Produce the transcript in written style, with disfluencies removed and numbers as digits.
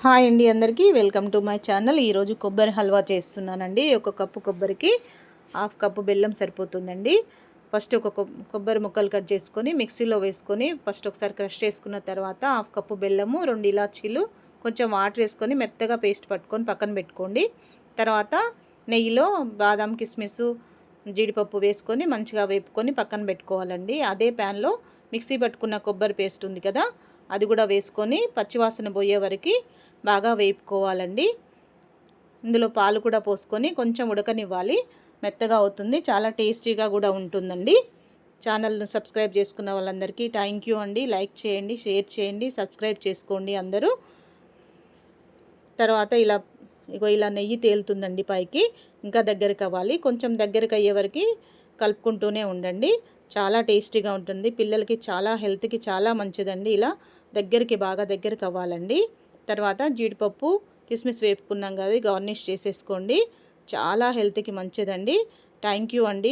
Hi అండి అందరికీ welcome to my channel. ఈరోజు కొబ్బరి హల్వా చేస్తున్నానండి. ఒక కప్పు కొబ్బరికి హాఫ్ కప్పు బెల్లం సరిపోతుందండి. ఫస్ట్ ఒక కొబ్బరి ముక్కలు కట్ చేసుకొని మిక్సీలో వేసుకొని ఫస్ట్ ఒకసారి క్రష్ చేసుకున్న తర్వాత హాఫ్ కప్పు బెల్లము, 2 ఇలాచీలు, కొంచెం వాటర్ వేసుకొని మెత్తగా పేస్ట్ పట్టుకొని పక్కన పెట్టుకోండి. తర్వాత నెయ్యిలో బాదం, కిస్మిస్, జీడిపప్పు వేసుకొని మంచిగా వేపుకొని పక్కన పెట్టుకోవాలండి. అదే ప్యాన్లో మిక్సీ పట్టుకున్న కొబ్బరి పేస్ట్ ఉంది కదా, అది కూడా వేసుకొని పచ్చివాసన పోయే వరకు బాగా వేపుకోవాలండి. ఇందులో పాలు కూడా పోసుకొని కొంచెం ఉడకనివ్వాలి. మెత్తగా అవుతుంది, చాలా టేస్టీగా కూడా ఉంటుందండి. ఛానల్ను సబ్స్క్రైబ్ చేసుకున్న వాళ్ళందరికీ థ్యాంక్ యూ అండి. లైక్ చేయండి, షేర్ చేయండి, సబ్స్క్రైబ్ చేసుకోండి అందరూ. తర్వాత ఇలా నెయ్యి తేలుతుందండి పైకి. ఇంకా దగ్గరికి అవ్వాలి, కొంచెం దగ్గరికి అయ్యే వరకు కలుపుకుంటూనే ఉండండి. చాలా టేస్టీగా ఉంటుంది, పిల్లలకి చాలా హెల్త్కి చాలా మంచిదండి. ఇలా బాగా దగ్గరికి అవ్వాలండి. తర్వాత జీడిపప్పు, కిస్మిస్ వేపుకున్నాం కదా, గార్నిష్ చేసేసుకోండి. చాలా హెల్త్కి మంచిదండి. థ్యాంక్ యూ అండి.